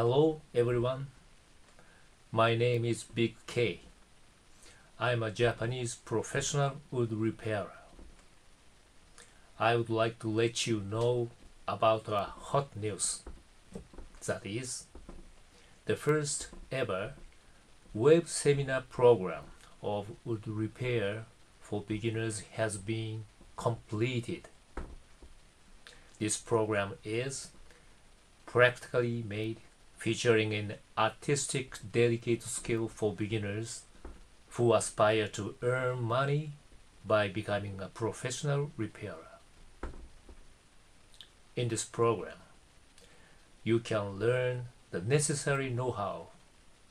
Hello everyone, my name is Big K. I'm a Japanese professional wood repairer. I would like to let you know about a hot news. That is, the first ever web seminar program of wood repair for beginners has been completed. This program is practically made, featuring an artistic, delicate skill for beginners who aspire to earn money by becoming a professional repairer. In this program, you can learn the necessary know-how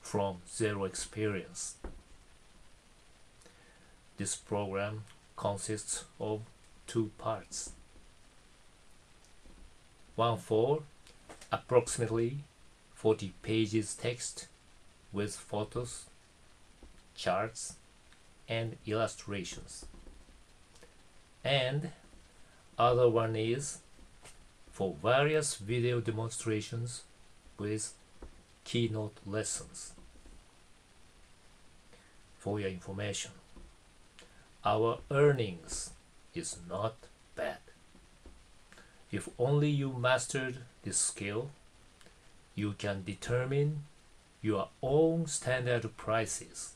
from zero experience. This program consists of two parts. One for approximately 40 pages text with photos, charts, and illustrations. And other one is for various video demonstrations with keynote lessons. For your information, our earnings is not bad. If only you mastered this skill, you can determine your own standard prices.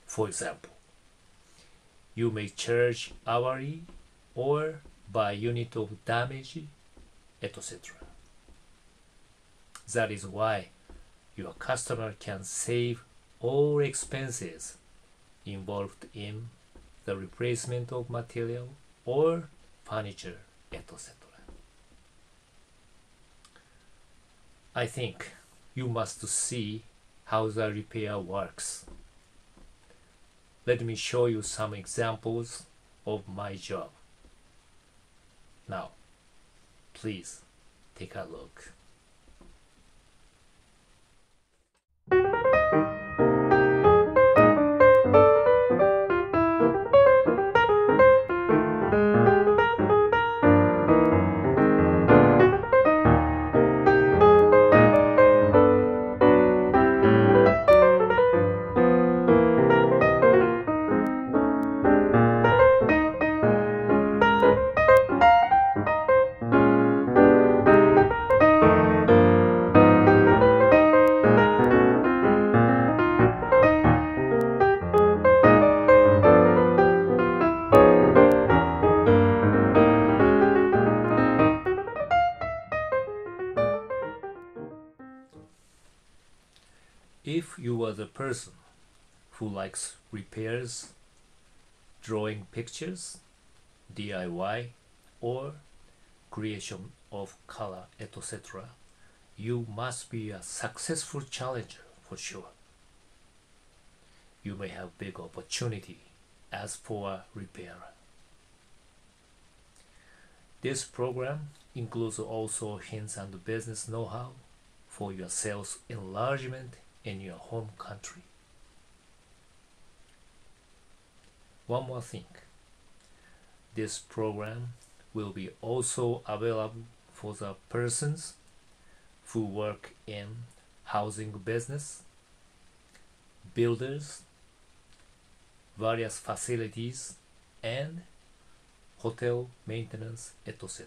For example, you may charge hourly or by unit of damage, etc. That is why your customer can save all expenses involved in the replacement of material or furniture, etc. I think you must see how the repair works. Let me show you some examples of my job. Now, please take a look. If you are the person who likes repairs, drawing pictures, DIY, or creation of color, etc., you must be a successful challenger for sure. You may have big opportunity as for a repairer. This program includes also hints and business know-how for your sales enlargement in your home country. One more thing, this program will be also available for the persons who work in housing business, builders, various facilities, and hotel maintenance, etc.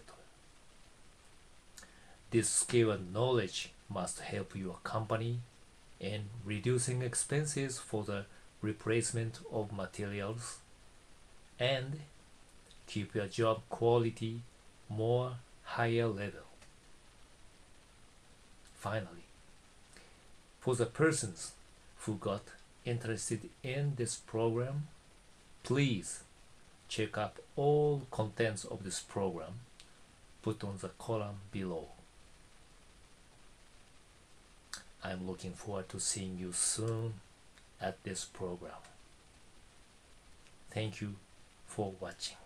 This skill and knowledge must help your company in reducing expenses for the replacement of materials and keep your job quality more higher level. Finally, for the persons who got interested in this program, please check out all contents of this program put on the column below. I'm looking forward to seeing you soon at this program. Thank you for watching.